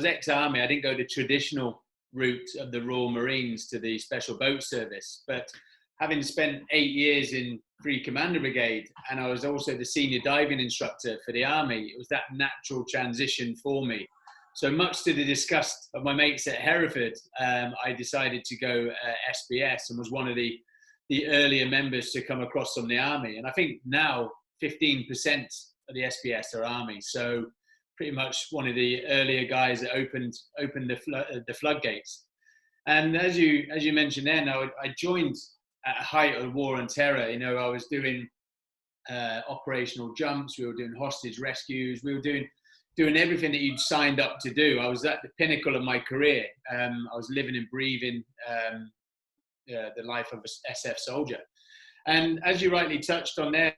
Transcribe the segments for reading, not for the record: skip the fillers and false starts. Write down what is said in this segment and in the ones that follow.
was ex-army. I didn't go the traditional route of the Royal Marines to the Special Boat Service, but having spent 8 years in Free Commander Brigade, and I was also the senior diving instructor for the Army, it was that natural transition for me. So much to the disgust of my mates at Hereford, I decided to go SBS and was one of the earlier members to come across from the Army. And I think now 15% of the SBS are Army. So pretty much one of the earlier guys that opened the floodgates. And as you mentioned then, I joined at the height of the war on terror. You know, I was doing operational jumps, we were doing hostage rescues, we were doing everything that you'd signed up to do. I was at the pinnacle of my career. I was living and breathing the life of a SF soldier. And as you rightly touched on there,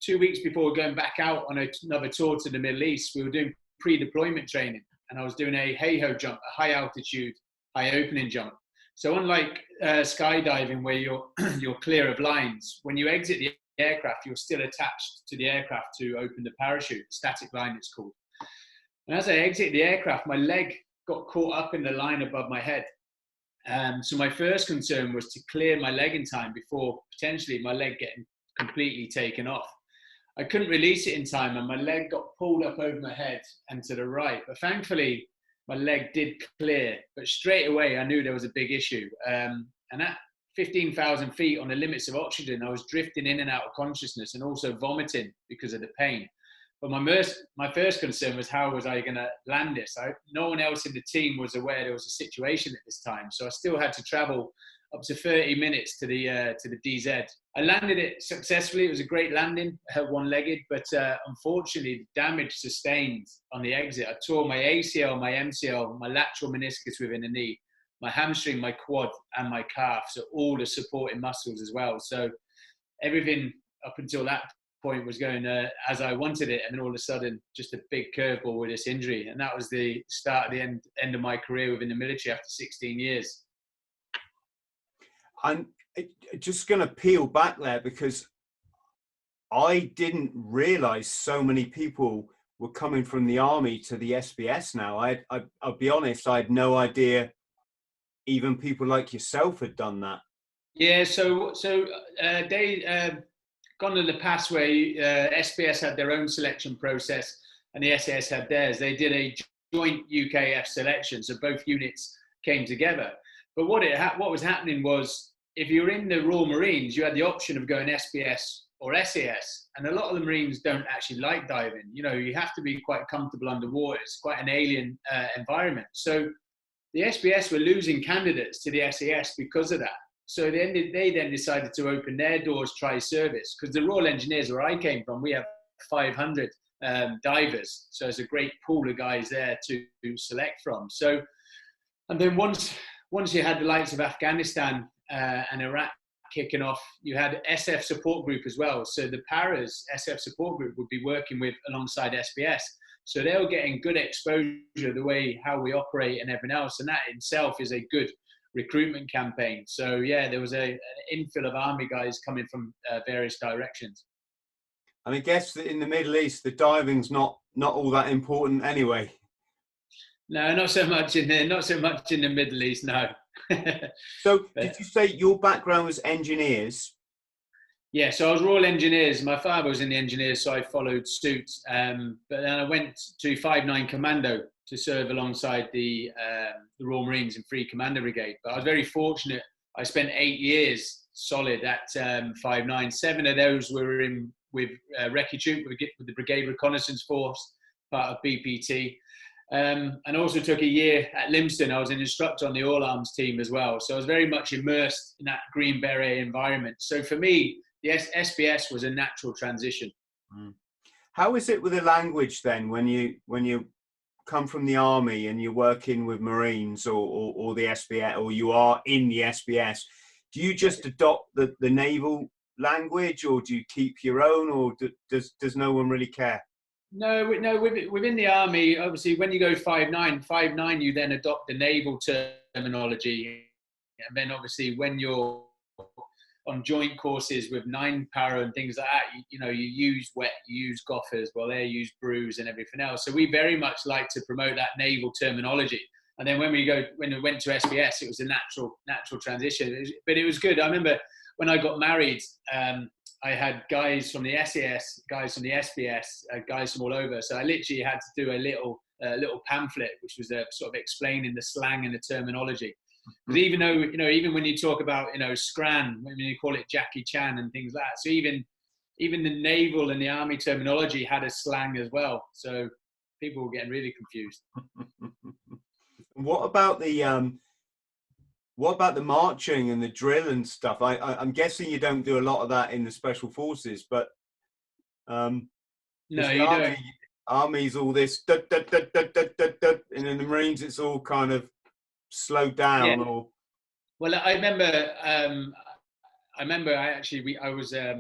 2 weeks before going back out on another tour to the Middle East, we were doing pre-deployment training, and I was doing a hey-ho jump, a high altitude, high opening jump. So unlike skydiving where you're clear of lines, when you exit the aircraft, you're still attached to the aircraft to open the parachute, static line it's called. And as I exit the aircraft, my leg got caught up in the line above my head. So my first concern was to clear my leg in time before potentially my leg getting completely taken off. I couldn't release it in time, and my leg got pulled up over my head and to the right. But thankfully, my leg did clear. But straight away, I knew there was a big issue. And at 15,000 feet on the limits of oxygen, I was drifting in and out of consciousness and also vomiting because of the pain. But my first concern was, how was I going to land this? No one else in the team was aware there was a situation at this time. So I still had to travel up to 30 minutes to the DZ. I landed it successfully. It was a great landing, one-legged, but unfortunately, the damage sustained on the exit. I tore my ACL, my MCL, my lateral meniscus within the knee, my hamstring, my quad, and my calf. So all the supporting muscles as well. So everything up until that point was going as I wanted it, and then all of a sudden, just a big curveball with this injury. And that was the start of the end of my career within the military after 16 years. I'm just going to peel back there, because I didn't realize so many people were coming from the Army to the SBS now. I'll be honest, I had no idea even people like yourself had done that. Yeah, so they gone to the past where SBS had their own selection process and the SAS had theirs. They did a joint UKF selection, so both units came together. But what was happening was, if you were in the Royal Marines, you had the option of going SBS or SAS, and a lot of the Marines don't actually like diving. You know, you have to be quite comfortable underwater. It's quite an alien environment. So the SBS were losing candidates to the SAS because of that. So they then decided to open their doors, try service, because the Royal Engineers, where I came from, we have 500 divers. So there's a great pool of guys there to select from. So, and then once you had the likes of Afghanistan and Iraq kicking off, you had SF support group as well. So the paras SF support group would be working with alongside SBS. So they were getting good exposure the way how we operate and everything else. And that itself is a good recruitment campaign. So yeah, there was an infill of Army guys coming from various directions. And I guess that in the Middle East, the diving's not all that important anyway. No, not so much in the Middle East, no. So did you say your background was engineers? Yeah, so I was Royal Engineers. My father was in the engineers, so I followed suit. But then I went to 5'9" Commando to serve alongside the Royal Marines in Free Commander Brigade. But I was very fortunate. I spent 8 years solid at 5'9". 7 of those were in with recruitment with the Brigade Reconnaissance Force, part of BPT. And also took a year at Lympstone. I was an instructor on the All Arms team as well. So I was very much immersed in that Green Beret environment. So for me, the SBS was a natural transition. Mm. How is it with the language then, when you come from the Army and you're working with Marines or the SBS, or you are in the SBS? Do you just adopt the naval language, or do you keep your own, or does no one really care? No, within the Army, obviously, when you go 5'9", you then adopt the naval terminology. And then obviously when you're on joint courses with 9-para and things like that, you use wet, you use goffers, well, they use brews and everything else. So we very much like to promote that naval terminology. And then when we went to SBS, it was a natural transition. But it was good. I remember when I got married, I had guys from the SAS, guys from the SBS, guys from all over. So I literally had to do a little pamphlet, which was sort of explaining the slang and the terminology. Because even though, even when you talk about, Scran, when you call it Jackie Chan and things like that. So even the naval and the army terminology had a slang as well. So people were getting really confused. What about the marching and the drill and stuff? I'm guessing you don't do a lot of that in the special forces, but no, you don't. Army's all this, and in the Marines it's all kind of slowed down. Yeah. Or well, I remember I was at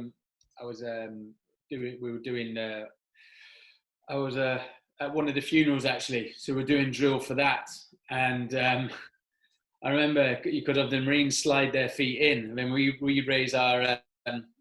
one of the funerals actually, so we're doing drill for that, and I remember you could have the Marines slide their feet in, and then we raise our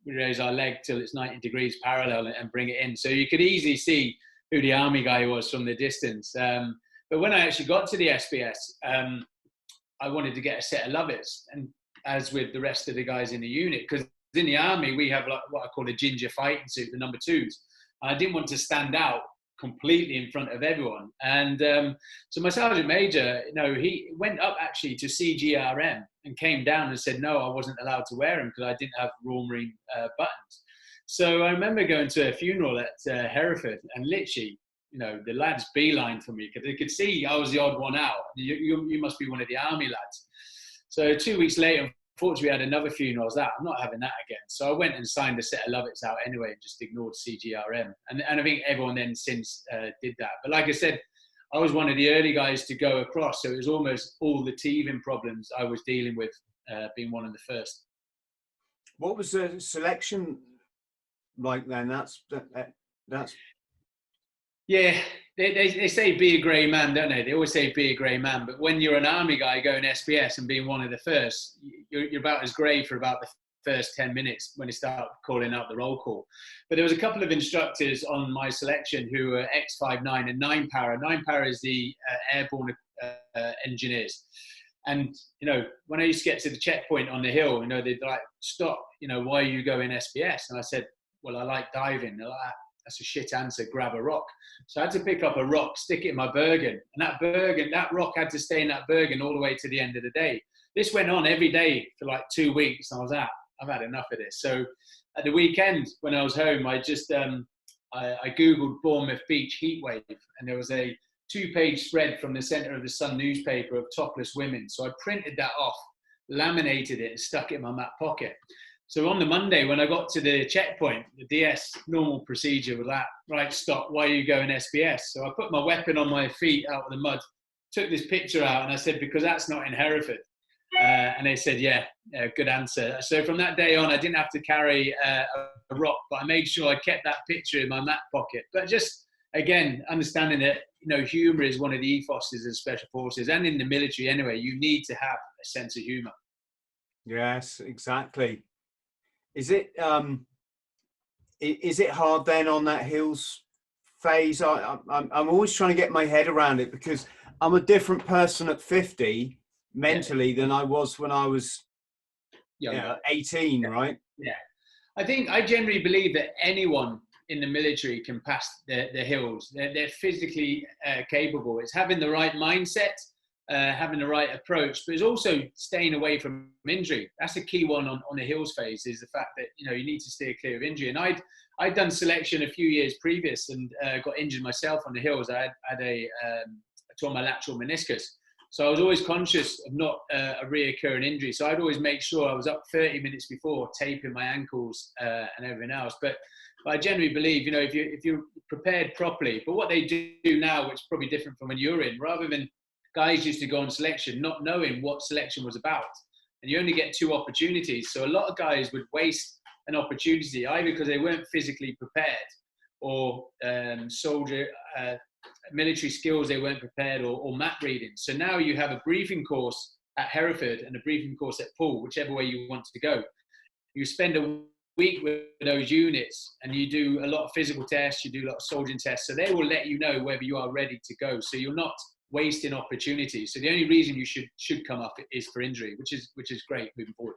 leg till it's 90 degrees parallel and bring it in, so you could easily see who the army guy was from the distance. But when I actually got to the SBS, I wanted to get a set of lovets, and as with the rest of the guys in the unit, because in the army we have like what I call a ginger fighting suit, the number 2s. I didn't want to stand out completely in front of everyone, and so my sergeant major, he went up actually to CGRM and came down and said no, I wasn't allowed to wear them because I didn't have Royal Marine buttons. So I remember going to a funeral at Hereford, and literally, the lads beeline for me because they could see I was the odd one out. You must be one of the army lads. So 2 weeks later, unfortunately, we had another funeral. I was like, I'm not having that again. So I went and signed a set of lovets out anyway and just ignored CGRM. And I think everyone then since did that. But like I said, I was one of the early guys to go across. So it was almost all the teething problems I was dealing with, being one of the first. What was the selection like then? That's yeah, they say be a grey man, don't they? They always say be a grey man, but when you're an army guy going SBS and being one of the first, you're about as grey for about the first 10 minutes when they start calling out the roll call. But there was a couple of instructors on my selection who were X59 and 9-para. 9-para is the airborne engineers. And, when I used to get to the checkpoint on the hill, they'd like, stop, why are you going SBS? And I said, well, I like diving. They're like, that's a shit answer, grab a rock. So I had to pick up a rock, stick it in my Bergen. And that rock had to stay in that Bergen all the way to the end of the day. This went on every day for like 2 weeks. And I was I've had enough of this. So at the weekend, when I was home, I just, I Googled Bournemouth Beach heatwave. And there was a 2-page spread from the Centre of the Sun newspaper of topless women. So I printed that off, laminated it and stuck it in my mat pocket. So on the Monday, when I got to the checkpoint, the DS normal procedure was that, right, stop, why are you going SBS? So I put my weapon on my feet out of the mud, took this picture out, and I said, because that's not in Hereford. And they said, yeah, good answer. So from that day on, I didn't have to carry a rock, but I made sure I kept that picture in my mat pocket. But just, again, understanding that, humour is one of the ethoses of Special Forces, and in the military anyway, you need to have a sense of humour. Yes, exactly. Is it hard then on that hills phase? I'm always trying to get my head around it because I'm a different person at 50 mentally than I was when I was 18, right? Yeah. I generally believe that anyone in the military can pass the hills. They're physically capable. It's having the right mindset, having the right approach, but it's also staying away from injury. That's a key one on the hills phase, is the fact that you need to stay clear of injury. And I'd done selection a few years previous and got injured myself on the hills. I tore my lateral meniscus, so I was always conscious of not a reoccurring injury. So I'd always make sure I was up 30 minutes before, taping my ankles and everything else. But I generally believe, if you're prepared properly. But what they do now, which is probably different from when you're in, rather than guys used to go on selection not knowing what selection was about, and you only get 2 opportunities. So a lot of guys would waste an opportunity either because they weren't physically prepared, or military skills they weren't prepared, or map reading. So now you have a briefing course at Hereford and a briefing course at Poole, whichever way you want to go. You spend a week with those units and you do a lot of physical tests, you do a lot of soldiering tests, so they will let you know whether you are ready to go. So you're not wasting opportunities. So the only reason you should come up is for injury, which is great moving forward.